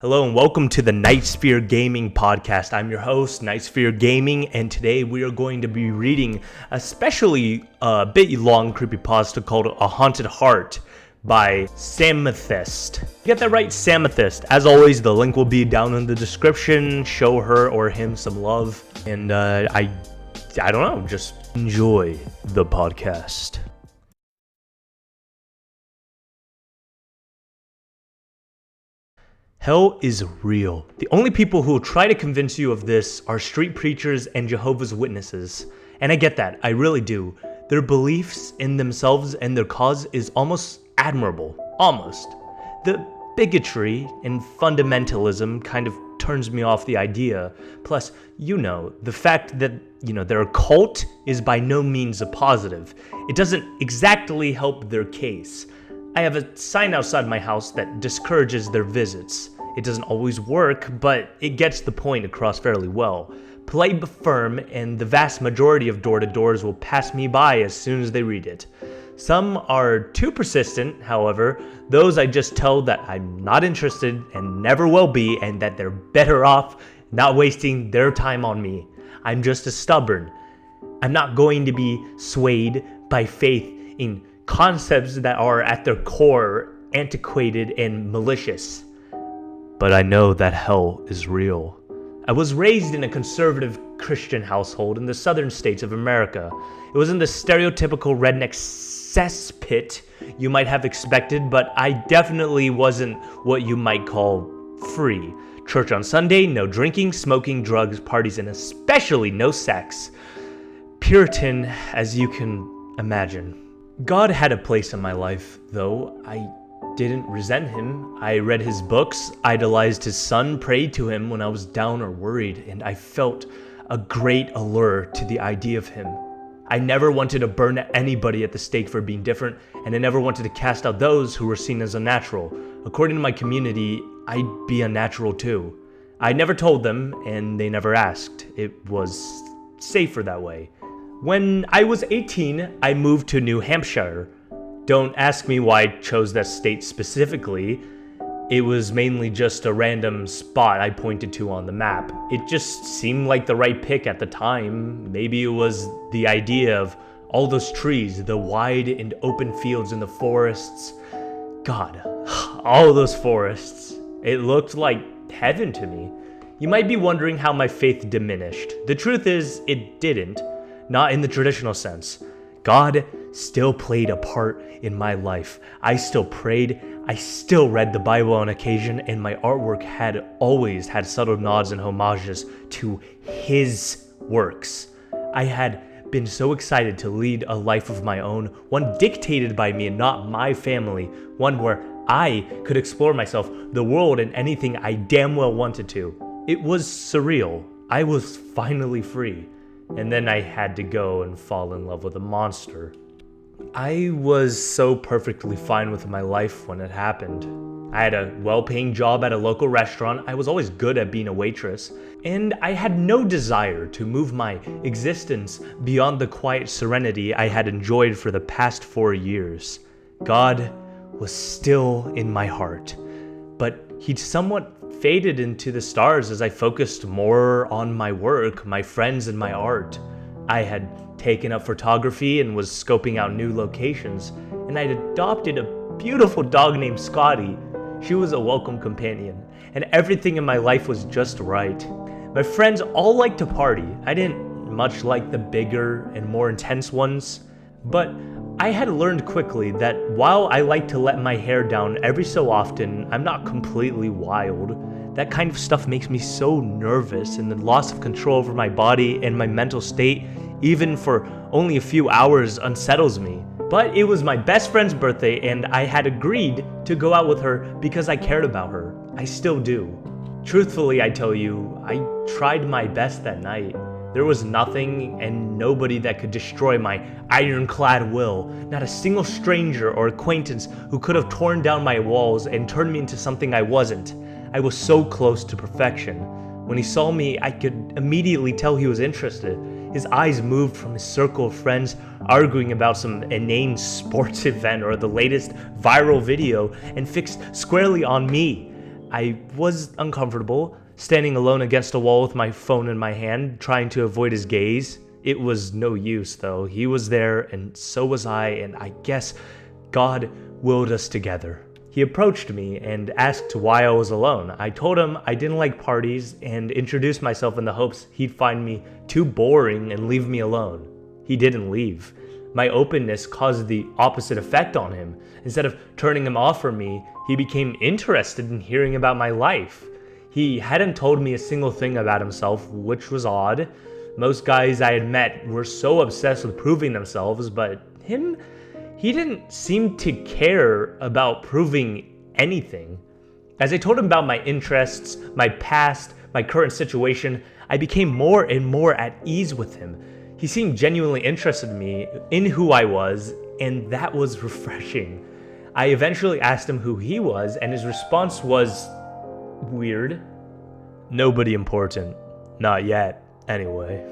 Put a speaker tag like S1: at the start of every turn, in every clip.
S1: Hello and welcome to the NightSphereGaming podcast. I'm your host, NightSphereGaming, and today we are going to be reading a especially bit long creepypasta called A Haunted Heart by Samethyst. Get that right, Samethyst. As always, the link will be down in the description. Show her or him some love, and I don't know, just enjoy the podcast. Hell is real. The only people who will try to convince you of this are street preachers and Jehovah's Witnesses. And I get that, I really do. Their beliefs in themselves and their cause is almost admirable. Almost. The bigotry and fundamentalism kind of turns me off the idea. Plus, the fact that, their cult is by no means a positive. It doesn't exactly help their case. I have a sign outside my house that discourages their visits. It doesn't always work, but it gets the point across fairly well. Play firm, and the vast majority of door-to-doors will pass me by as soon as they read it. Some are too persistent, however. Those I just tell that I'm not interested and never will be, and that they're better off not wasting their time on me. I'm just as stubborn. I'm not going to be swayed by faith in concepts that are at their core antiquated and malicious. But I know that hell is real. I was raised in a conservative Christian household in the southern states of America. It wasn't the stereotypical redneck cesspit you might have expected, but I definitely wasn't what you might call free. Church on Sunday, no drinking, smoking, drugs, parties, and especially no sex. Puritan as you can imagine. God had a place in my life, though. I didn't resent him. I read his books, idolized his son, prayed to him when I was down or worried, and I felt a great allure to the idea of him. I never wanted to burn anybody at the stake for being different, and I never wanted to cast out those who were seen as unnatural. According to my community, I'd be unnatural too. I never told them, and they never asked. It was safer that way. When I was 18, I moved to New Hampshire. Don't ask me why I chose that state specifically. It was mainly just a random spot I pointed to on the map. It just seemed like the right pick at the time. Maybe it was the idea of all those trees, the wide and open fields in the forests. God, all those forests. It looked like heaven to me. You might be wondering how my faith diminished. The truth is, it didn't. Not in the traditional sense. God still played a part in my life. I still prayed, I still read the Bible on occasion, and my artwork had always had subtle nods and homages to his works. I had been so excited to lead a life of my own, one dictated by me and not my family, one where I could explore myself, the world, and anything I damn well wanted to. It was surreal. I was finally free. And then I had to go and fall in love with a monster. I was so perfectly fine with my life when it happened. I had a well-paying job at a local restaurant. I was always good at being a waitress. And I had no desire to move my existence beyond the quiet serenity I had enjoyed for the past 4 years. God was still in my heart, but he'd somewhat faded into the stars as I focused more on my work, my friends, and my art. I had taken up photography and was scoping out new locations, and I'd adopted a beautiful dog named Scotty. She was a welcome companion, and everything in my life was just right. My friends all liked to party. I didn't much like the bigger and more intense ones, but I had learned quickly that while I like to let my hair down every so often, I'm not completely wild. That kind of stuff makes me so nervous, and the loss of control over my body and my mental state, even for only a few hours, unsettles me. But it was my best friend's birthday, and I had agreed to go out with her because I cared about her. I still do. Truthfully, I tell you, I tried my best that night. There was nothing and nobody that could destroy my ironclad will. Not a single stranger or acquaintance who could have torn down my walls and turned me into something I wasn't. I was so close to perfection. When he saw me, I could immediately tell he was interested. His eyes moved from his circle of friends arguing about some inane sports event or the latest viral video and fixed squarely on me. I was uncomfortable, standing alone against a wall with my phone in my hand, trying to avoid his gaze. It was no use, though. He was there, and so was I, and I guess God willed us together. He approached me and asked why I was alone. I told him I didn't like parties and introduced myself in the hopes he'd find me too boring and leave me alone. He didn't leave. My openness caused the opposite effect on him. Instead of turning him off from me, he became interested in hearing about my life. He hadn't told me a single thing about himself, which was odd. Most guys I had met were so obsessed with proving themselves, but he didn't seem to care about proving anything. As I told him about my interests, my past, my current situation, I became more and more at ease with him. He seemed genuinely interested in me, in who I was, and that was refreshing. I eventually asked him who he was, and his response was weird. Nobody important. Not yet, anyway.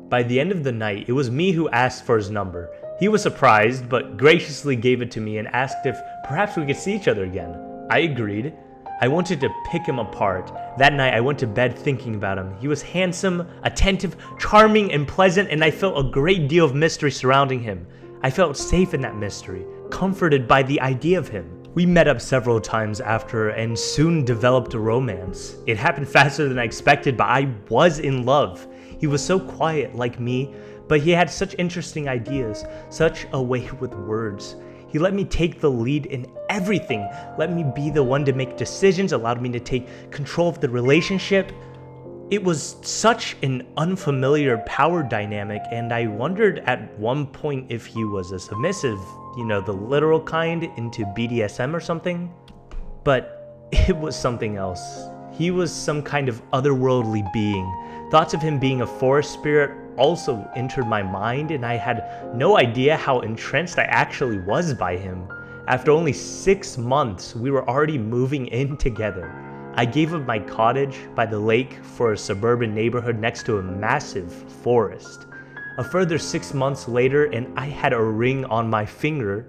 S1: By the end of the night, it was me who asked for his number. He was surprised, but graciously gave it to me and asked if perhaps we could see each other again. I agreed. I wanted to pick him apart. That night, I went to bed thinking about him. He was handsome, attentive, charming, and pleasant, and I felt a great deal of mystery surrounding him. I felt safe in that mystery, comforted by the idea of him. We met up several times after and soon developed a romance. It happened faster than I expected, but I was in love. He was so quiet like me, but he had such interesting ideas, such a way with words. He let me take the lead in everything, let me be the one to make decisions, allowed me to take control of the relationship. It was such an unfamiliar power dynamic, and I wondered at one point if he was a submissive, the literal kind, into BDSM or something. But it was something else. He was some kind of otherworldly being. Thoughts of him being a forest spirit also entered my mind, and I had no idea how entranced I actually was by him. After only 6 months, we were already moving in together. I gave up my cottage by the lake for a suburban neighborhood next to a massive forest. A further 6 months later, and I had a ring on my finger.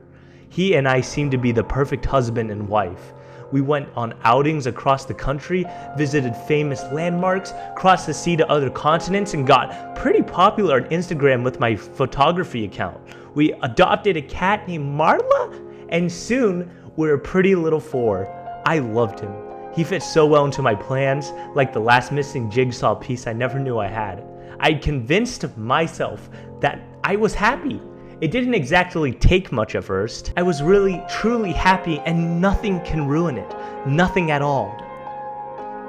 S1: He and I seemed to be the perfect husband and wife. We went on outings across the country, visited famous landmarks, crossed the sea to other continents, and got pretty popular on Instagram with my photography account. We adopted a cat named Marla, and soon we're a pretty little 4. I loved him. He fit so well into my plans, like the last missing jigsaw piece I never knew I had. I'd convinced myself that I was happy. It didn't exactly take much at first. I was really, truly happy, and nothing can ruin it. Nothing at all.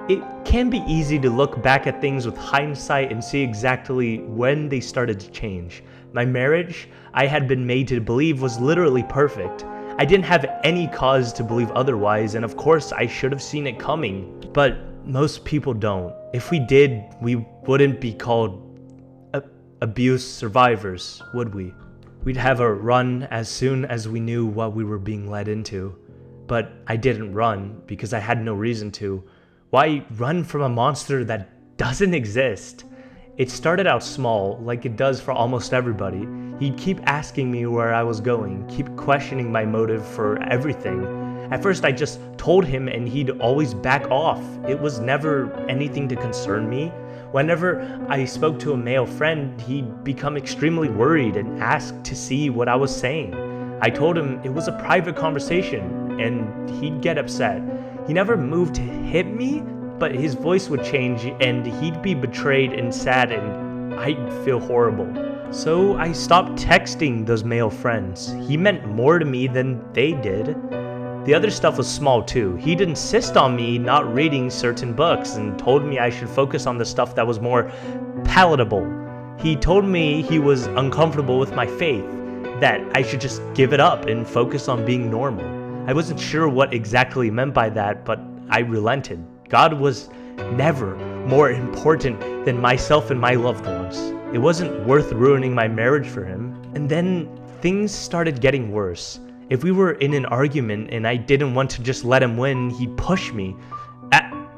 S1: It can be easy to look back at things with hindsight and see exactly when they started to change. My marriage, I had been made to believe, was literally perfect. I didn't have any cause to believe otherwise, and of course I should have seen it coming. But most people don't. If we did, we wouldn't be called abuse survivors, would we? We'd have a run as soon as we knew what we were being led into. But I didn't run because I had no reason to. Why run from a monster that doesn't exist? It started out small, like it does for almost everybody. He'd keep asking me where I was going, keep questioning my motive for everything. At first I just told him and he'd always back off. It was never anything to concern me. Whenever I spoke to a male friend, he'd become extremely worried and asked to see what I was saying. I told him it was a private conversation, and he'd get upset. He never moved to hit me, but his voice would change and he'd be betrayed and sad, and I'd feel horrible. So I stopped texting those male friends. He meant more to me than they did. The other stuff was small too. He'd insist on me not reading certain books and told me I should focus on the stuff that was more palatable. He told me he was uncomfortable with my faith, that I should just give it up and focus on being normal. I wasn't sure what exactly he meant by that, but I relented. God was never more important than myself and my loved ones. It wasn't worth ruining my marriage for him. And then things started getting worse. If we were in an argument and I didn't want to just let him win, he'd push me.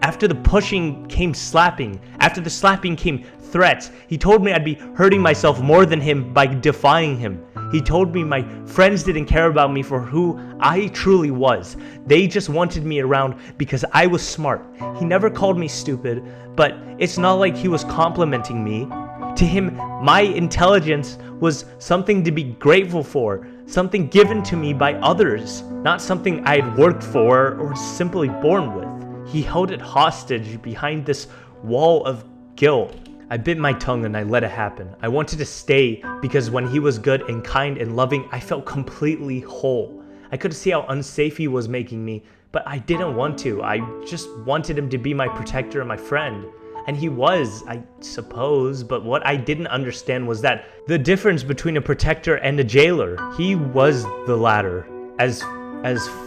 S1: After the pushing came slapping. After the slapping came threats. He told me I'd be hurting myself more than him by defying him. He told me my friends didn't care about me for who I truly was. They just wanted me around because I was smart. He never called me stupid, but it's not like he was complimenting me. To him, my intelligence was something to be grateful for, something given to me by others, not something I had worked for or simply born with. He held it hostage behind this wall of guilt. I bit my tongue and I let it happen. I wanted to stay because when he was good and kind and loving, I felt completely whole. I could see how unsafe he was making me, but I didn't want to. I just wanted him to be my protector and my friend. And he was, I suppose, but what I didn't understand was that the difference between a protector and a jailer. He was the latter. As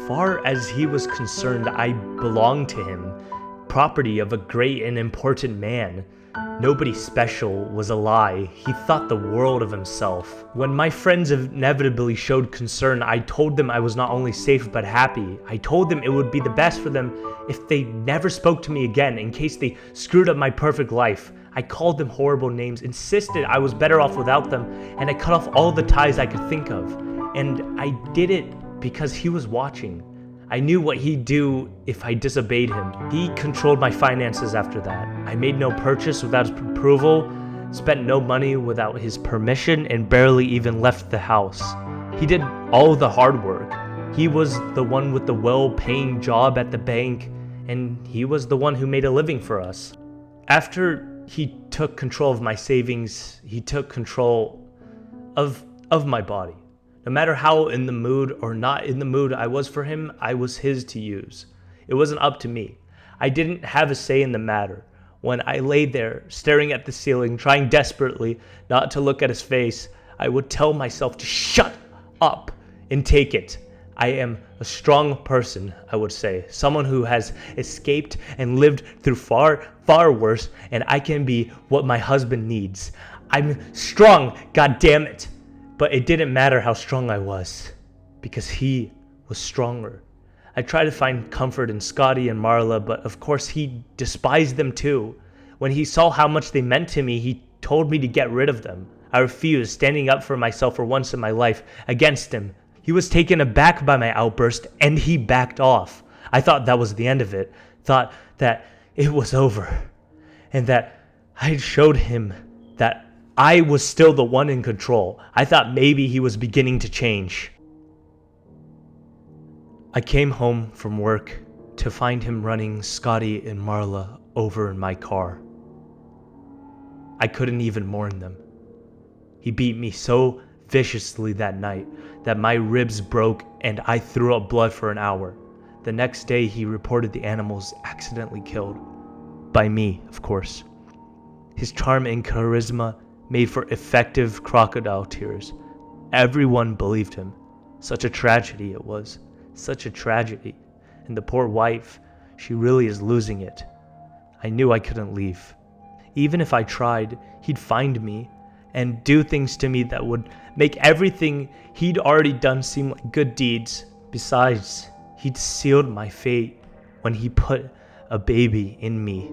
S1: far as he was concerned, I belonged to him, property of a great and important man. Nobody special was a lie. He thought the world of himself. When my friends inevitably showed concern, I told them I was not only safe but happy. I told them it would be the best for them if they never spoke to me again, in case they screwed up my perfect life. I called them horrible names, insisted I was better off without them, and I cut off all the ties I could think of. And I did it because he was watching. I knew what he'd do if I disobeyed him. He controlled my finances after that. I made no purchase without his approval, spent no money without his permission, and barely even left the house. He did all the hard work. He was the one with the well-paying job at the bank, and he was the one who made a living for us. After he took control of my savings, he took control of my body. No matter how in the mood or not in the mood I was for him, I was his to use. It wasn't up to me. I didn't have a say in the matter. When I lay there, staring at the ceiling, trying desperately not to look at his face, I would tell myself to shut up and take it. I am a strong person, I would say. Someone who has escaped and lived through far, far worse, and I can be what my husband needs. I'm strong, god damn it. But it didn't matter how strong I was, because he was stronger. I tried to find comfort in Scotty and Marla, but of course he despised them too. When he saw how much they meant to me, he told me to get rid of them. I refused, standing up for myself for once in my life against him. He was taken aback by my outburst, and he backed off. I thought that was the end of it, thought that it was over, and that I showed him that I was still the one in control. I thought maybe he was beginning to change. I came home from work to find him running Scotty and Marla over in my car. I couldn't even mourn them. He beat me so viciously that night that my ribs broke and I threw up blood for an hour. The next day he reported the animals accidentally killed. By me, of course. His charm and charisma made for effective crocodile tears. Everyone believed him. Such a tragedy it was. Such a tragedy. And the poor wife, she really is losing it. I knew I couldn't leave. Even if I tried, he'd find me and do things to me that would make everything he'd already done seem like good deeds. Besides, he'd sealed my fate when he put a baby in me.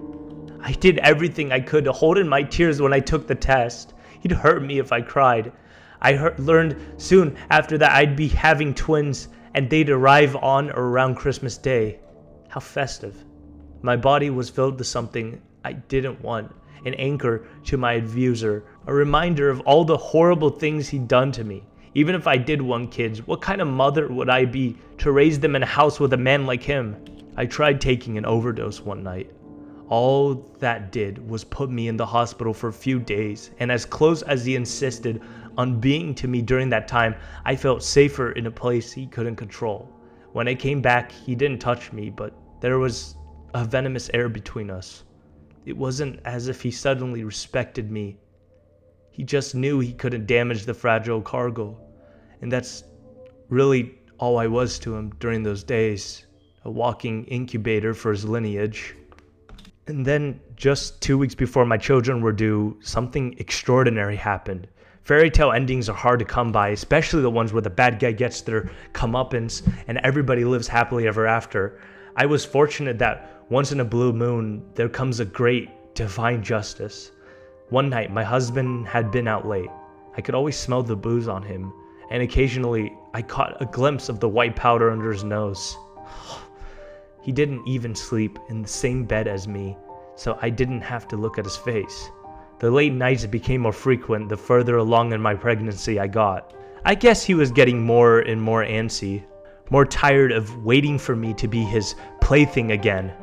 S1: I did everything I could to hold in my tears when I took the test. He'd hurt me if I cried. I learned soon after that I'd be having twins, and they'd arrive on or around Christmas Day. How festive. My body was filled with something I didn't want, an anchor to my abuser, a reminder of all the horrible things he'd done to me. Even if I did want kids, what kind of mother would I be to raise them in a house with a man like him? I tried taking an overdose one night. All that did was put me in the hospital for a few days, and as close as he insisted on being to me during that time, I felt safer in a place he couldn't control. When I came back, he didn't touch me, but there was a venomous air between us. It wasn't as if he suddenly respected me. He just knew he couldn't damage the fragile cargo, and that's really all I was to him during those days, a walking incubator for his lineage. And then, just 2 weeks before my children were due, something extraordinary happened. Fairy tale endings are hard to come by, especially the ones where the bad guy gets their comeuppance and everybody lives happily ever after. I was fortunate that once in a blue moon, there comes a great divine justice. One night, my husband had been out late. I could always smell the booze on him, and occasionally I caught a glimpse of the white powder under his nose. He didn't even sleep in the same bed as me, so I didn't have to look at his face. The late nights became more frequent the further along in my pregnancy I got. I guess he was getting more and more antsy, more tired of waiting for me to be his plaything again.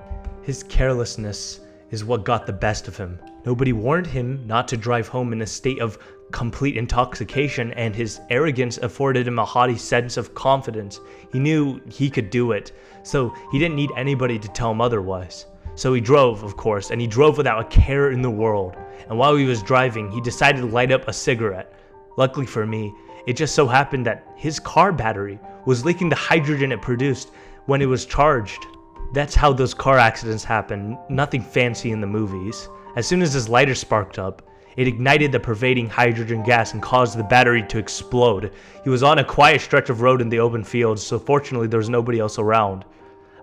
S1: His carelessness is what got the best of him. Nobody warned him not to drive home in a state of complete intoxication, and his arrogance afforded him a haughty sense of confidence. He knew he could do it, so he didn't need anybody to tell him otherwise. So he drove, of course, and he drove without a care in the world. And while he was driving, he decided to light up a cigarette. Luckily for me, it just so happened that his car battery was leaking the hydrogen it produced when it was charged. That's how those car accidents happen, nothing fancy in the movies. As soon as his lighter sparked up, it ignited the pervading hydrogen gas and caused the battery to explode. He was on a quiet stretch of road in the open fields, so fortunately there was nobody else around.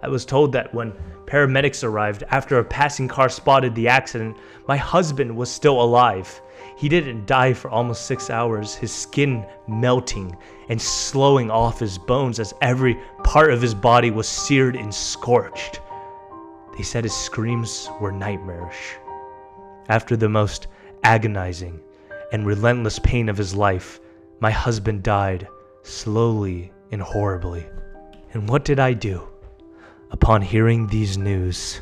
S1: I was told that when paramedics arrived after a passing car spotted the accident, my husband was still alive. He didn't die for almost 6 hours, his skin melting and slowing off his bones as every part of his body was seared and scorched. They said his screams were nightmarish. After the most agonizing and relentless pain of his life, my husband died slowly and horribly. And what did I do? Upon hearing these news,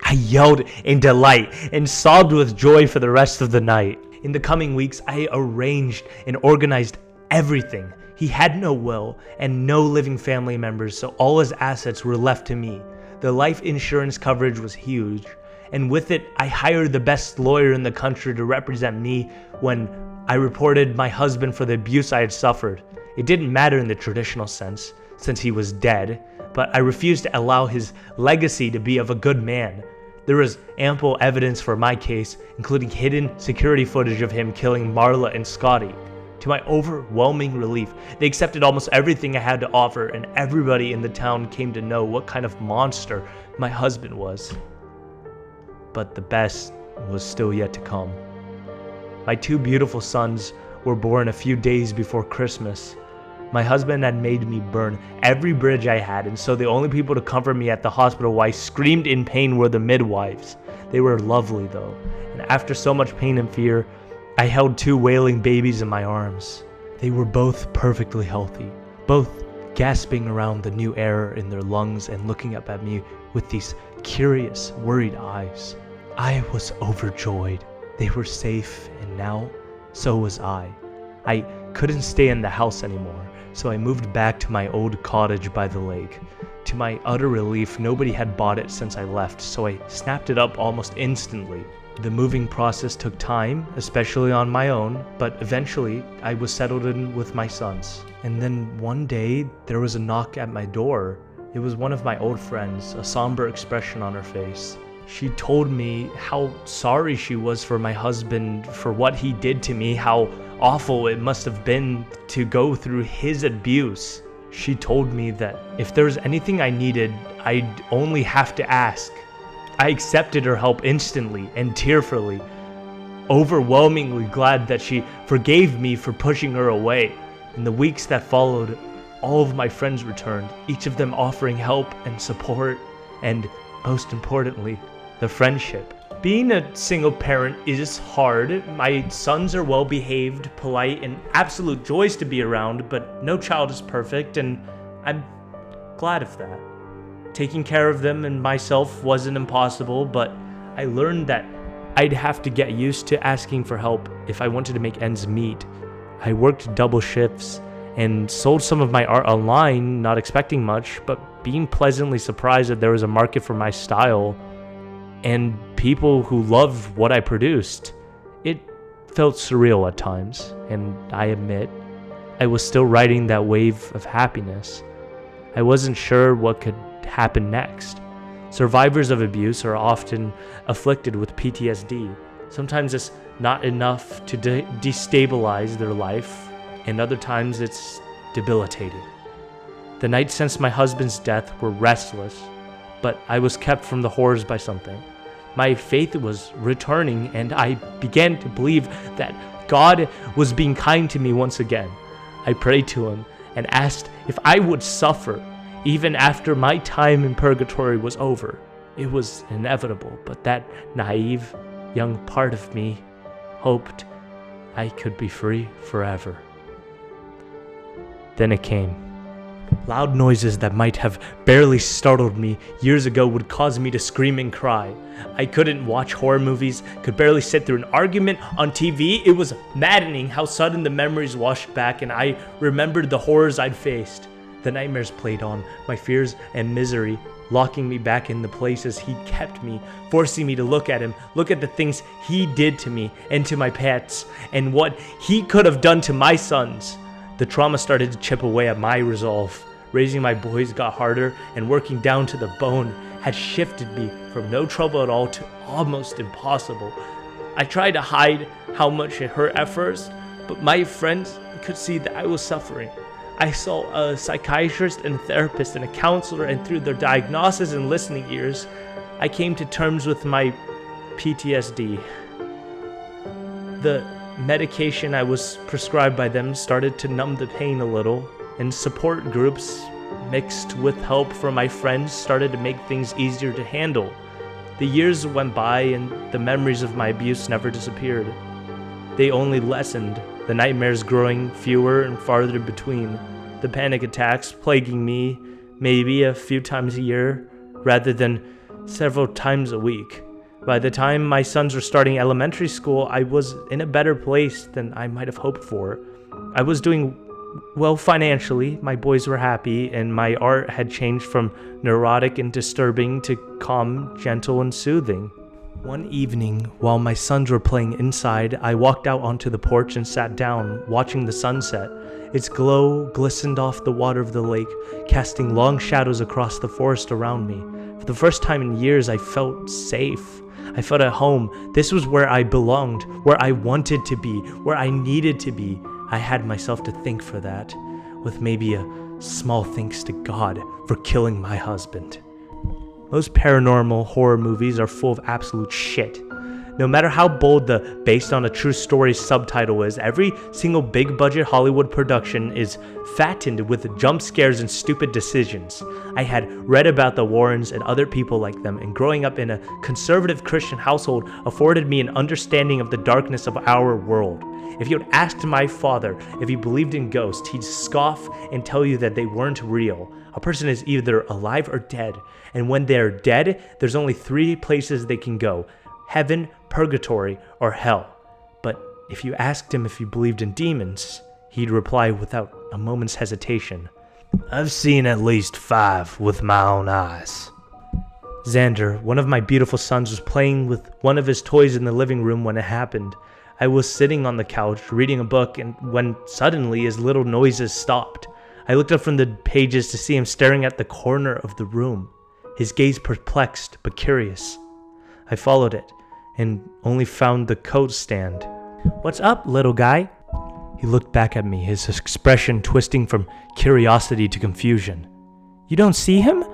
S1: I yelled in delight and sobbed with joy for the rest of the night. In the coming weeks, I arranged and organized everything. He had no will and no living family members, so all his assets were left to me. The life insurance coverage was huge, and with it, I hired the best lawyer in the country to represent me when I reported my husband for the abuse I had suffered. It didn't matter in the traditional sense, since he was dead, but I refused to allow his legacy to be of a good man. There was ample evidence for my case, including hidden security footage of him killing Marla and Scotty. To my overwhelming relief, they accepted almost everything I had to offer, and everybody in the town came to know what kind of monster my husband was. But the best was still yet to come. My 2 beautiful sons were born a few days before Christmas. My husband had made me burn every bridge I had, and so the only people to comfort me at the hospital while I screamed in pain were the midwives. They were lovely though, and after so much pain and fear, I held 2 wailing babies in my arms. They were both perfectly healthy, both gasping around the new air in their lungs and looking up at me with these curious, worried eyes. I was overjoyed. They were safe, and now so was I. I couldn't stay in the house anymore, so I moved back to my old cottage by the lake. To my utter relief, nobody had bought it since I left, so I snapped it up almost instantly. The moving process took time, especially on my own, but eventually I was settled in with my sons. And then one day, there was a knock at my door. It was one of my old friends, a somber expression on her face. She told me how sorry she was for my husband, for what he did to me, how awful it must have been to go through his abuse. She told me that if there was anything I needed, I'd only have to ask. I accepted her help instantly and tearfully, overwhelmingly glad that she forgave me for pushing her away. In the weeks that followed, all of my friends returned, each of them offering help and support, and most importantly, the friendship. Being a single parent is hard. My sons are well behaved, polite, and absolute joys to be around, but no child is perfect, and I'm glad of that. Taking care of them and myself wasn't impossible, but I learned that I'd have to get used to asking for help if I wanted to make ends meet. I worked double shifts and sold some of my art online, not expecting much, but being pleasantly surprised that there was a market for my style and people who loved what I produced. It felt surreal at times, and I admit, I was still riding that wave of happiness. I wasn't sure what could happen next. Survivors of abuse are often afflicted with PTSD. Sometimes it's not enough to destabilize their life, and other times it's debilitating. The nights since my husband's death were restless, but I was kept from the horrors by something. My faith was returning, and I began to believe that God was being kind to me once again. I prayed to him and asked if I would suffer even after my time in purgatory was over. It was inevitable, but that naive young part of me hoped I could be free forever. Then it came. Loud noises that might have barely startled me years ago would cause me to scream and cry. I couldn't watch horror movies, could barely sit through an argument on TV. It was maddening how sudden the memories washed back, and I remembered the horrors I'd faced. The nightmares played on, my fears and misery, locking me back in the places he'd kept me, forcing me to look at him, look at the things he did to me and to my pets, and what he could have done to my sons. The trauma started to chip away at my resolve. Raising my boys got harder, and working down to the bone had shifted me from no trouble at all to almost impossible. I tried to hide how much it hurt at first, but my friends could see that I was suffering. I saw a psychiatrist and a therapist and a counselor, and through their diagnosis and listening ears, I came to terms with my PTSD. The medication I was prescribed by them started to numb the pain a little, and support groups mixed with help from my friends started to make things easier to handle. The years went by and the memories of my abuse never disappeared. They only lessened, the nightmares growing fewer and farther between, the panic attacks plaguing me maybe a few times a year rather than several times a week. By the time my sons were starting elementary school, I was in a better place than I might have hoped for. I was doing well financially, my boys were happy, and my art had changed from neurotic and disturbing to calm, gentle, and soothing. One evening, while my sons were playing inside, I walked out onto the porch and sat down, watching the sunset. Its glow glistened off the water of the lake, casting long shadows across the forest around me. For the first time in years, I felt safe. I felt at home. This was where I belonged, where I wanted to be, where I needed to be. I had myself to thank for that, with maybe a small thanks to God for killing my husband. Most paranormal horror movies are full of absolute shit. No matter how bold the based on a true story subtitle is, every single big budget Hollywood production is fattened with jump scares and stupid decisions. I had read about the Warrens and other people like them, and growing up in a conservative Christian household afforded me an understanding of the darkness of our world. If you had asked my father if he believed in ghosts, he'd scoff and tell you that they weren't real. A person is either alive or dead, and when they're dead, there's only 3 places they can go: heaven, purgatory, or hell. But if you asked him if he believed in demons, he'd reply without a moment's hesitation, "I've seen at least 5 with my own eyes." Xander, one of my beautiful sons, was playing with one of his toys in the living room when it happened. I was sitting on the couch reading a book, and when suddenly his little noises stopped. I looked up from the pages to see him staring at the corner of the room, his gaze perplexed but curious. I followed it, and only found the coat stand. "What's up, little guy?" He looked back at me, his expression twisting from curiosity to confusion. "You don't see him?"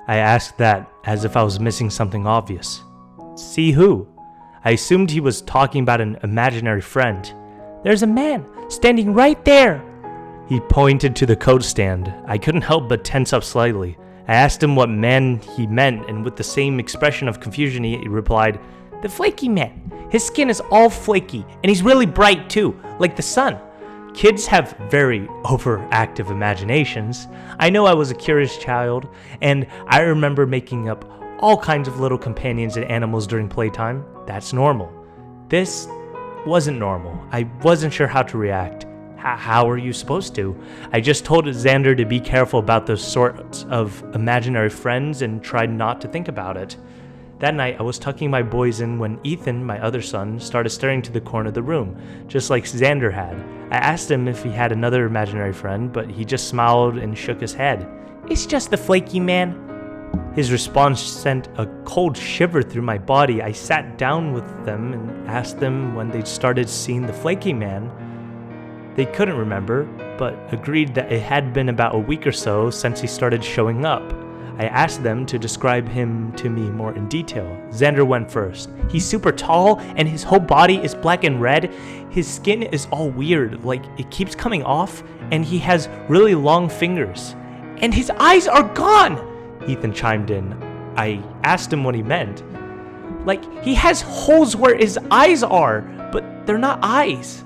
S1: I asked that as if I was missing something obvious. "See who?" I assumed he was talking about an imaginary friend. "There's a man standing right there." He pointed to the coat stand. I couldn't help but tense up slightly. I asked him what man he meant, and with the same expression of confusion he replied, "The flaky man. His skin is all flaky, and he's really bright too, like the sun." Kids have very overactive imaginations. I know I was a curious child, and I remember making up all kinds of little companions and animals during playtime. That's normal. This wasn't normal. I wasn't sure how to react. How are you supposed to? I just told Xander to be careful about those sorts of imaginary friends and tried not to think about it. That night, I was tucking my boys in when Ethan, my other son, started staring to the corner of the room, just like Xander had. I asked him if he had another imaginary friend, but he just smiled and shook his head. "It's just the flaky man." His response sent a cold shiver through my body. I sat down with them and asked them when they'd started seeing the flaky man. They couldn't remember, but agreed that it had been about a week or so since he started showing up. I asked them to describe him to me more in detail. Xander went first. He's super tall and his whole body is black and red. His skin is all weird, like it keeps coming off, and he has really long fingers. And his eyes are gone, Ethan chimed in. I asked him what he meant. Like, he has holes where his eyes are, but they're not eyes.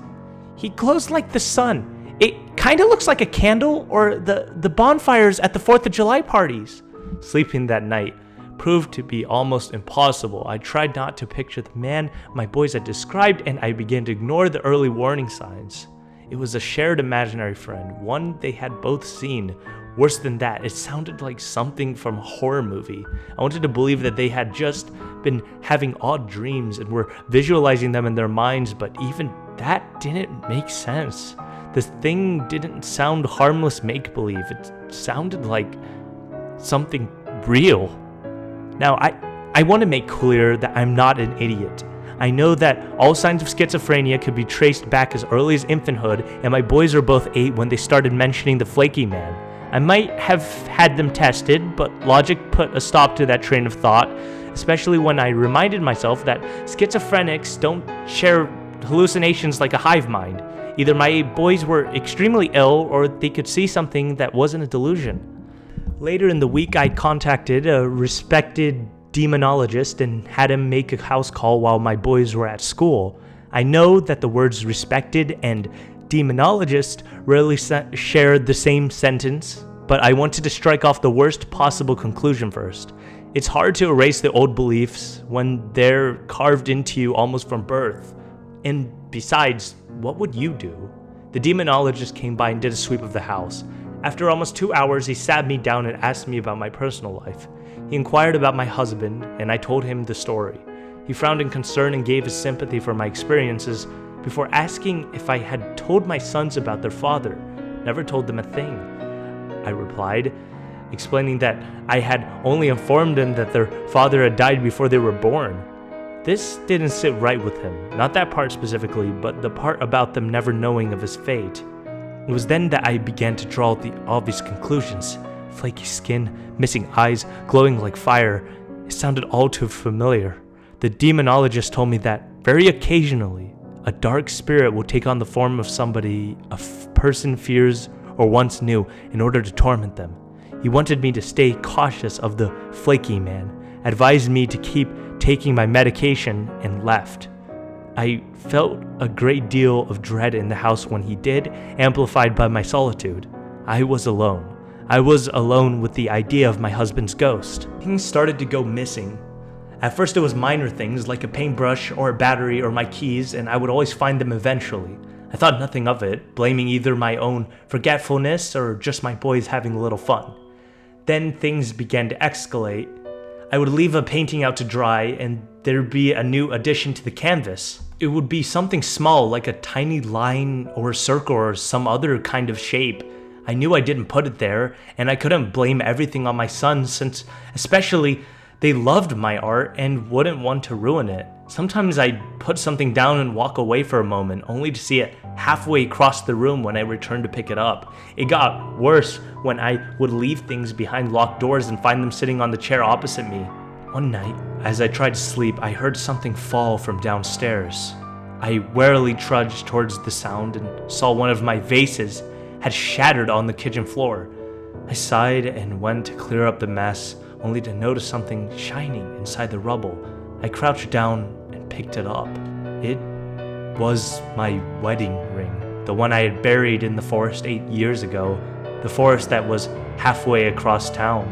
S1: He glows like the sun. It kind of looks like a candle or the bonfires at the 4th of July parties. Sleeping that night proved to be almost impossible. I tried not to picture the man my boys had described, and I began to ignore the early warning signs. It was a shared imaginary friend, one they had both seen. Worse than that, it sounded like something from a horror movie. I wanted to believe that they had just been having odd dreams and were visualizing them in their minds, but even that didn't make sense. This thing didn't sound harmless make-believe. It sounded like something real. Now, I want to make clear that I'm not an idiot. I know that all signs of schizophrenia could be traced back as early as infanthood, and my boys are both 8 when they started mentioning the flaky man. I might have had them tested, but logic put a stop to that train of thought, especially when I reminded myself that schizophrenics don't share hallucinations like a hive mind. Either my boys were extremely ill, or they could see something that wasn't a delusion. Later in the week, I contacted a respected demonologist and had him make a house call while my boys were at school. I know that the words respected and demonologist rarely share the same sentence, but I wanted to strike off the worst possible conclusion first. It's hard to erase the old beliefs when they're carved into you almost from birth. And besides, what would you do? The demonologist came by and did a sweep of the house. After almost 2 hours, he sat me down and asked me about my personal life. He inquired about my husband, and I told him the story. He frowned in concern and gave his sympathy for my experiences before asking if I had told my sons about their father. Never told them a thing, I replied, explaining that I had only informed them that their father had died before they were born. This didn't sit right with him, not that part specifically, but the part about them never knowing of his fate. It was then that I began to draw the obvious conclusions. Flaky skin, missing eyes, glowing like fire. It sounded all too familiar. The demonologist told me that very occasionally, a dark spirit will take on the form of somebody a person fears or once knew in order to torment them. He wanted me to stay cautious of the flaky man, advised me to keep taking my medication, and left. I felt a great deal of dread in the house when he did, amplified by my solitude. I was alone. I was alone with the idea of my husband's ghost. Things started to go missing. At first it was minor things like a paintbrush or a battery or my keys, and I would always find them eventually. I thought nothing of it, blaming either my own forgetfulness or just my boys having a little fun. Then things began to escalate. I would leave a painting out to dry and there'd be a new addition to the canvas. It would be something small like a tiny line or a circle or some other kind of shape. I knew I didn't put it there, and I couldn't blame everything on my sons since especially they loved my art and wouldn't want to ruin it. Sometimes I'd put something down and walk away for a moment, only to see it halfway across the room when I returned to pick it up. It got worse when I would leave things behind locked doors and find them sitting on the chair opposite me. One night, as I tried to sleep, I heard something fall from downstairs. I warily trudged towards the sound and saw one of my vases had shattered on the kitchen floor. I sighed and went to clear up the mess, only to notice something shining inside the rubble. I crouched down and picked it up. It was my wedding ring, the one I had buried in the forest 8 years ago, the forest that was halfway across town.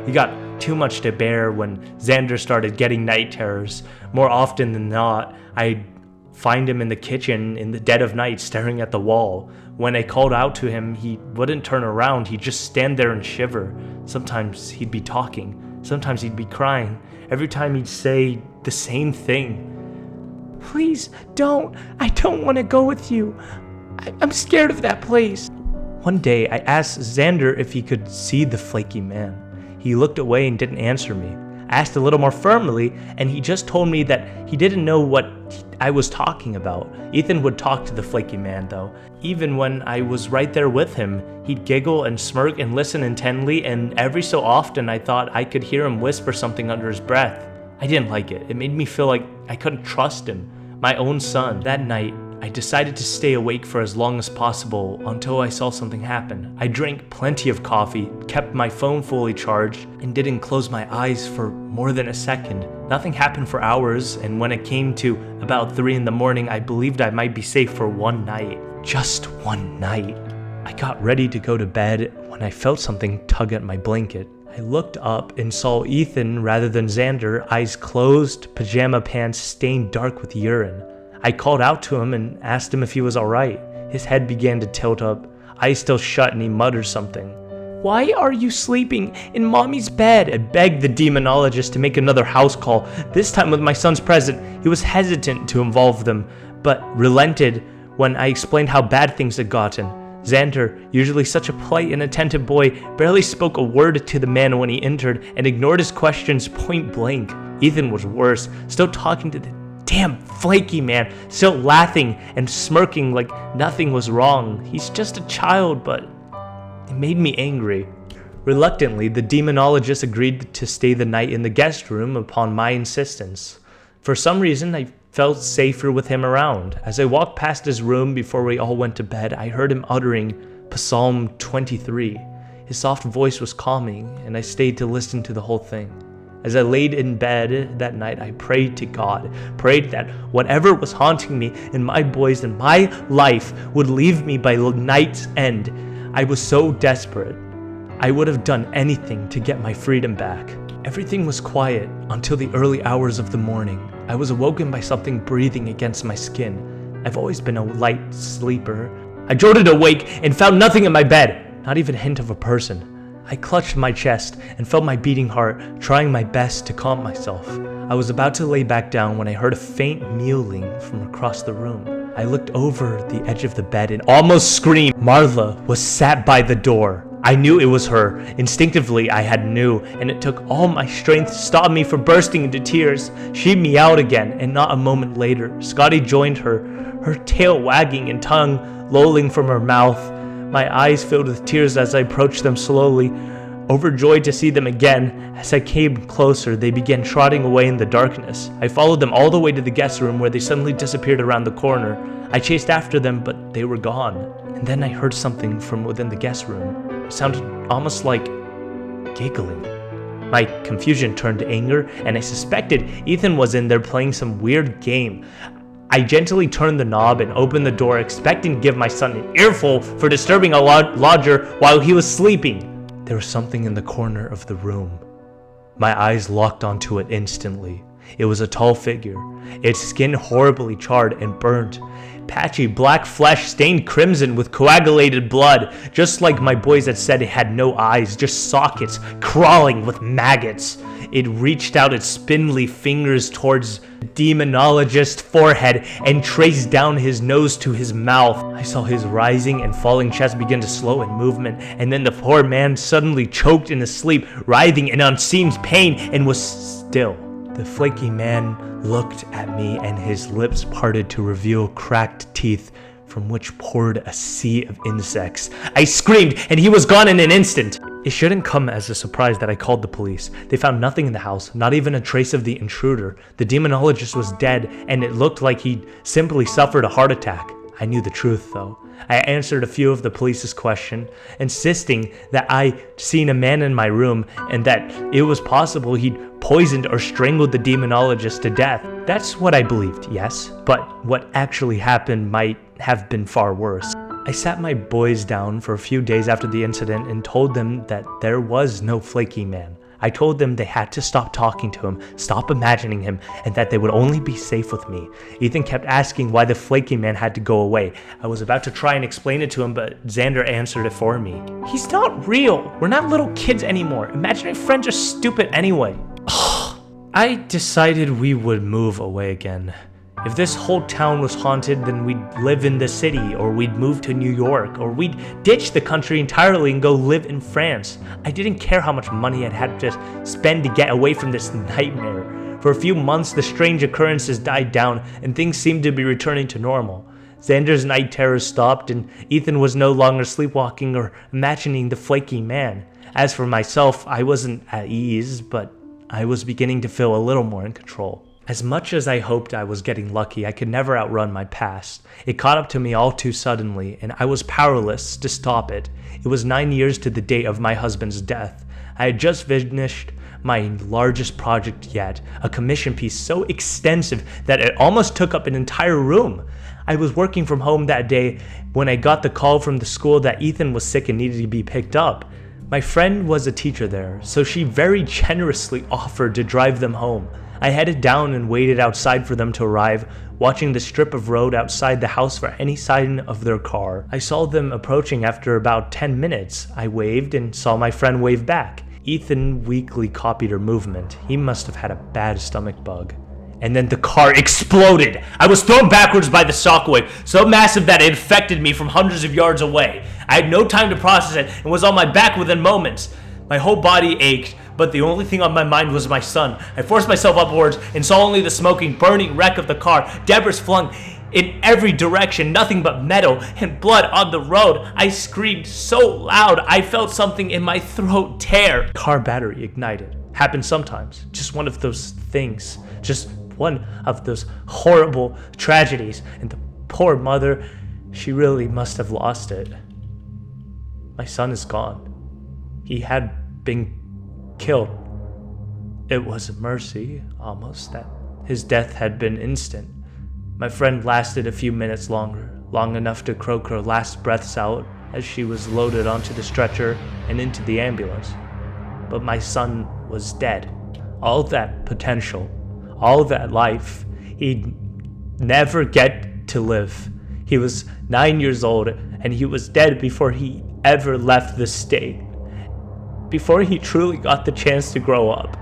S1: It got too much to bear when Xander started getting night terrors. More often than not, I'd find him in the kitchen in the dead of night staring at the wall. When I called out to him, he wouldn't turn around, he'd just stand there and shiver. Sometimes he'd be talking, sometimes he'd be crying. Every time he'd say the same thing. "Please, don't. I don't want to go with you. I'm scared of that place." One day, I asked Xander if he could see the flaky man. He looked away and didn't answer me. asked a little more firmly, and he just told me that he didn't know what I was talking about. Ethan would talk to the flaky man though. Even when I was right there with him, he'd giggle and smirk and listen intently, and every so often I thought I could hear him whisper something under his breath. I didn't like it. It made me feel like I couldn't trust him, my own son. That night, I decided to stay awake for as long as possible until I saw something happen. I drank plenty of coffee, kept my phone fully charged, and didn't close my eyes for more than a second. Nothing happened for hours, and when it came to about 3 in the morning, I believed I might be safe for one night. Just one night. I got ready to go to bed when I felt something tug at my blanket. I looked up and saw Ethan rather than Xander, eyes closed, pajama pants stained dark with urine. I called out to him and asked him if he was alright. His head began to tilt up, eyes still shut, and he muttered something. "Why are you sleeping in mommy's bed?" I begged the demonologist to make another house call, this time with my sons present. He was hesitant to involve them, but relented when I explained how bad things had gotten. Xander, usually such a polite and attentive boy, barely spoke a word to the man when he entered and ignored his questions point blank. Ethan was worse, still talking to the damn flaky man, still laughing and smirking like nothing was wrong. He's just a child, but it made me angry. Reluctantly, the demonologist agreed to stay the night in the guest room upon my insistence. For some reason, I felt safer with him around. As I walked past his room before we all went to bed, I heard him uttering Psalm 23. His soft voice was calming, and I stayed to listen to the whole thing. As I laid in bed that night, I prayed to God, prayed that whatever was haunting me and my boys and my life would leave me by night's end. I was so desperate. I would have done anything to get my freedom back. Everything was quiet until the early hours of the morning. I was awoken by something breathing against my skin. I've always been a light sleeper. I jolted awake and found nothing in my bed, not even a hint of a person. I clutched my chest and felt my beating heart, trying my best to calm myself. I was about to lay back down when I heard a faint mewling from across the room. I looked over the edge of the bed and almost screamed. Marla was sat by the door. I knew it was her. Instinctively, I had knew, and it took all my strength to stop me from bursting into tears. She meowed again, and not a moment later, Scotty joined her, her tail wagging and tongue lolling from her mouth. My eyes filled with tears as I approached them slowly, overjoyed to see them again. As I came closer, they began trotting away in the darkness. I followed them all the way to the guest room where they suddenly disappeared around the corner. I chased after them, but they were gone. And then I heard something from within the guest room. It sounded almost like giggling. My confusion turned to anger, and I suspected Ethan was in there playing some weird game. I gently turned the knob and opened the door, expecting to give my son an earful for disturbing a lodger while he was sleeping. There was something in the corner of the room. My eyes locked onto it instantly. It was a tall figure, its skin horribly charred and burnt. Patchy black flesh stained crimson with coagulated blood. Just like my boys had said, it had no eyes, just sockets crawling with maggots. It reached out its spindly fingers towards the demonologist's forehead and traced down his nose to his mouth. I saw his rising and falling chest begin to slow in movement, and then the poor man suddenly choked in his sleep, writhing in unseen pain, and was still. The flaky man looked at me, and his lips parted to reveal cracked teeth from which poured a sea of insects. I screamed, and he was gone in an instant. It shouldn't come as a surprise that I called the police. They found nothing in the house, not even a trace of the intruder. The demonologist was dead, and it looked like he'd simply suffered a heart attack. I knew the truth, though. I answered a few of the police's questions, insisting that I'd seen a man in my room and that it was possible he'd poisoned or strangled the demonologist to death. That's what I believed, yes, but what actually happened might have been far worse. I sat my boys down for a few days after the incident and told them that there was no flaky man. I told them they had to stop talking to him, stop imagining him, and that they would only be safe with me. Ethan kept asking why the flaky man had to go away. I was about to try and explain it to him, but Xander answered it for me. He's not real. We're not little kids anymore. Imaginary friends are stupid anyway. I decided we would move away again. If this whole town was haunted, then we'd live in the city, or we'd move to New York, or we'd ditch the country entirely and go live in France. I didn't care how much money I'd had to spend to get away from this nightmare. For a few months, the strange occurrences died down, and things seemed to be returning to normal. Xander's night terrors stopped, and Ethan was no longer sleepwalking or imagining the flaky man. As for myself, I wasn't at ease, but I was beginning to feel a little more in control. As much as I hoped I was getting lucky, I could never outrun my past. It caught up to me all too suddenly, and I was powerless to stop it. It was 9 years to the date of my husband's death. I had just finished my largest project yet, a commission piece so extensive that it almost took up an entire room. I was working from home that day when I got the call from the school that Ethan was sick and needed to be picked up. My friend was a teacher there, so she very generously offered to drive them home. I headed down and waited outside for them to arrive, watching the strip of road outside the house for any sign of their car. I saw them approaching after about 10 minutes. I waved and saw my friend wave back. Ethan weakly copied her movement. He must have had a bad stomach bug. And then the car exploded. I was thrown backwards by the shockwave, so massive that it affected me from hundreds of yards away. I had no time to process it and was on my back within moments. My whole body ached, but the only thing on my mind was my son. I forced myself upwards and saw only the smoking, burning wreck of the car, debris flung in every direction, nothing but metal and blood on the road. I screamed so loud, I felt something in my throat tear. Car battery ignited. Happened sometimes. Just one of those things. Just one of those horrible tragedies. And the poor mother, she really must have lost it. My son is gone. He had been killed. It was a mercy, almost, that his death had been instant. My friend lasted a few minutes longer, long enough to croak her last breaths out as she was loaded onto the stretcher and into the ambulance. But my son was dead. All that potential, all that life, he'd never get to live. He was 9 years old, and he was dead before he ever left the state. Before he truly got the chance to grow up.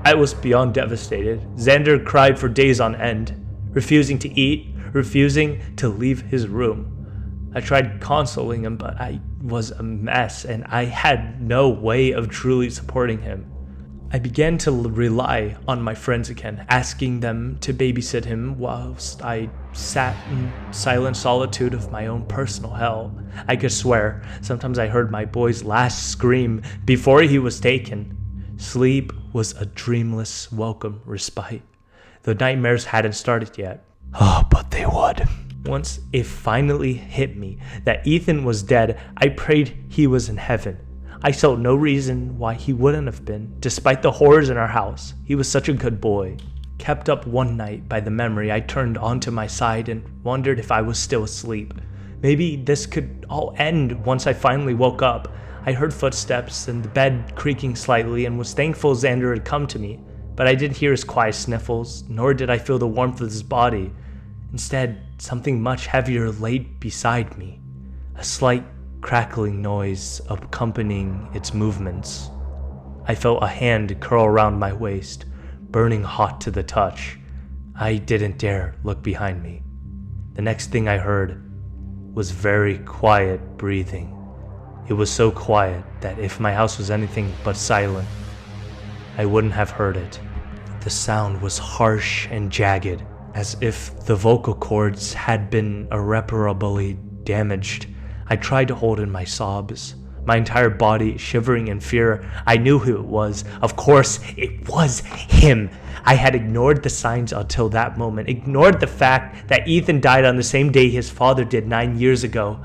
S1: I was beyond devastated. Xander cried for days on end, refusing to eat, refusing to leave his room. I tried consoling him, but I was a mess, and I had no way of truly supporting him. I began to rely on my friends again, asking them to babysit him whilst I sat in silent solitude of my own personal hell. I could swear, sometimes I heard my boy's last scream before he was taken. Sleep was a dreamless, welcome respite. The nightmares hadn't started yet. Oh, but they would. Once it finally hit me that Ethan was dead, I prayed he was in heaven. I saw no reason why he wouldn't have been, despite the horrors in our house. He was such a good boy. Kept up one night by the memory, I turned onto my side and wondered if I was still asleep. Maybe this could all end once I finally woke up. I heard footsteps and the bed creaking slightly and was thankful Xander had come to me, but I didn't hear his quiet sniffles, nor did I feel the warmth of his body. Instead, something much heavier lay beside me, a slight crackling noise accompanying its movements. I felt a hand curl around my waist, burning hot to the touch. I didn't dare look behind me. The next thing I heard was very quiet breathing. It was so quiet that if my house was anything but silent, I wouldn't have heard it. The sound was harsh and jagged, as if the vocal cords had been irreparably damaged. I tried to hold in my sobs, my entire body shivering in fear. I knew who it was. Of course, it was him. I had ignored the signs until that moment, ignored the fact that Ethan died on the same day his father did 9 years ago,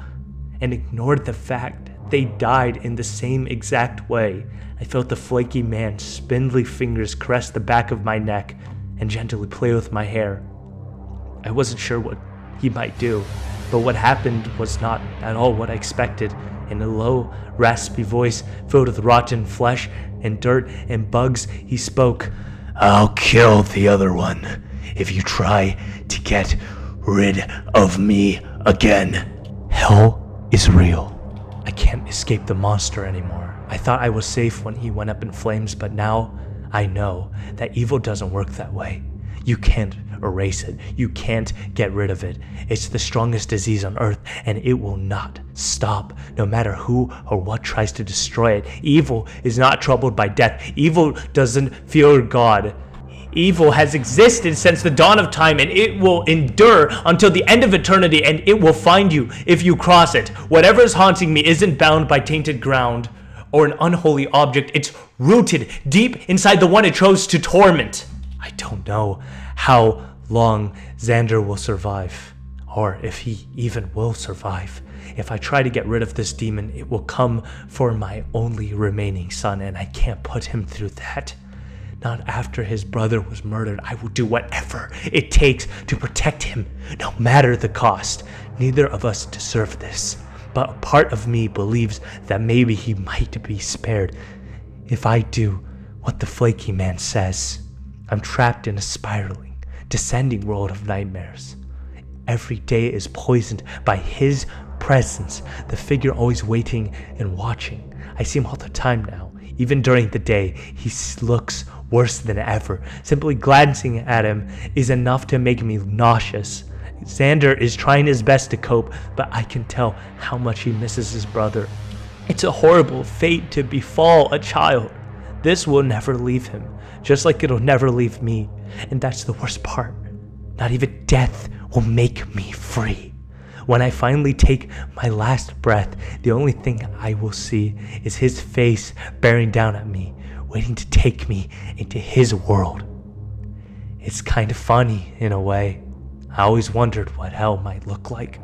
S1: and ignored the fact they died in the same exact way. I felt the flaky man's spindly fingers caress the back of my neck and gently play with my hair. I wasn't sure what he might do, but what happened was not at all what I expected. In a low, raspy voice filled with rotten flesh and dirt and bugs, he spoke. "I'll kill the other one if you try to get rid of me again. Hell is real. I can't escape the monster anymore. I thought I was safe when he went up in flames, but now I know that evil doesn't work that way. You can't erase it. You can't get rid of it. It's the strongest disease on earth, and it will not stop, no matter who or what tries to destroy it. Evil is not troubled by death. Evil doesn't fear God. Evil has existed since the dawn of time, and it will endure until the end of eternity, and it will find you if you cross it. Whatever is haunting me isn't bound by tainted ground or an unholy object. It's rooted deep inside the one it chose to torment. I don't know how long Xander will survive, or if he even will survive. If I try to get rid of this demon, it will come for my only remaining son, and I can't put him through that. Not after his brother was murdered. I will do whatever it takes to protect him, no matter the cost. Neither of us deserve this, but a part of me believes that maybe he might be spared if I do what the flaky man says. I'm trapped in a spiraling, descending world of nightmares. Every day is poisoned by his presence, the figure always waiting and watching. I see him all the time now. Even during the day, he looks worse than ever. Simply glancing at him is enough to make me nauseous. Xander is trying his best to cope, but I can tell how much he misses his brother. It's a horrible fate to befall a child. This will never leave him, just like it'll never leave me. And that's the worst part. Not even death will make me free. When I finally take my last breath, the only thing I will see is his face bearing down at me, waiting to take me into his world. It's kind of funny in a way. I always wondered what hell might look like,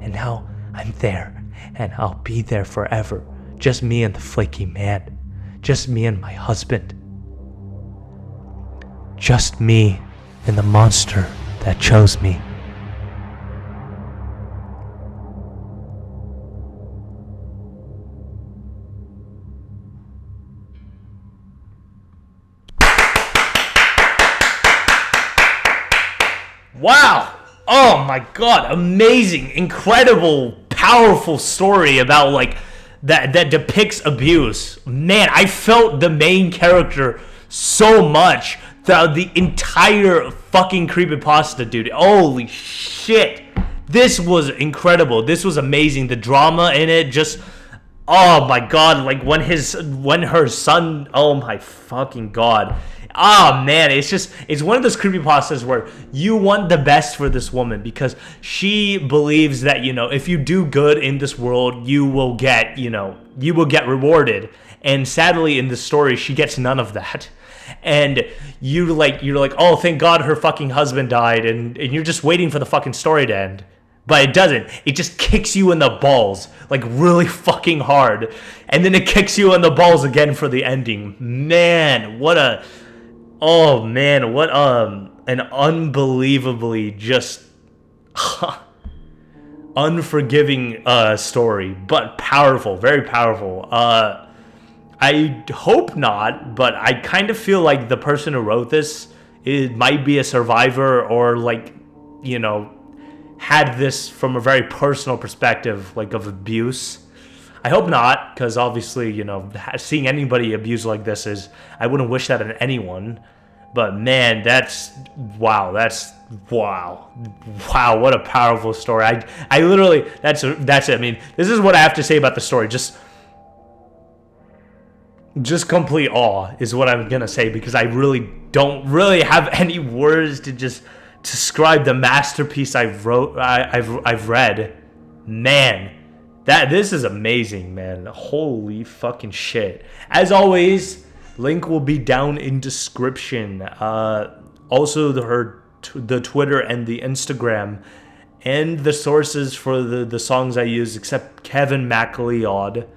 S1: and now I'm there, and I'll be there forever. Just me and the flaky man. Just me and my husband. Just me and the monster that chose me. Wow! Oh my god, amazing, incredible, powerful story about like that depicts abuse. Man, I felt the main character so much throughout the entire fucking creepypasta, dude. Holy shit. This was incredible. This was amazing. The drama in it just, oh my god, like when her son, oh my fucking god. Oh man, it's one of those creepypastas where you want the best for this woman because she believes that, if you do good in this world, you will get rewarded. And sadly in this story, she gets none of that. And you're like, oh, thank God her fucking husband died, and you're just waiting for the fucking story to end. But it doesn't. It just kicks you in the balls, like really fucking hard. And then it kicks you in the balls again for the ending. Man, what an unbelievably just unforgiving story, but powerful, very powerful. I hope not, but I kind of feel like the person who wrote this might be a survivor or had this from a very personal perspective, like of abuse. I hope not, because obviously, seeing anybody abused like this I wouldn't wish that on anyone. But man, wow, what a powerful story. I literally, that's it. I mean, this is what I have to say about the story. Just complete awe is what I'm gonna say, because I really don't really have any words to just describe the masterpiece I've read. Man, this is amazing, man. Holy fucking shit. As always, link will be down in description. Also the Twitter and the Instagram and the sources for the songs I use, except Kevin MacLeod,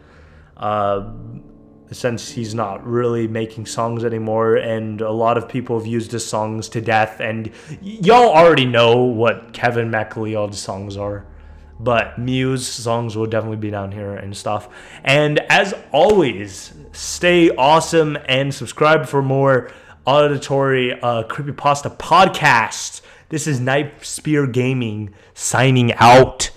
S1: since he's not really making songs anymore, and a lot of people have used his songs to death, and y'all already know what Kevin MacLeod's songs are. But Myuu's songs will definitely be down here and stuff. And as always, stay awesome and subscribe for more auditory creepypasta podcasts. This is NightSphereGaming signing out.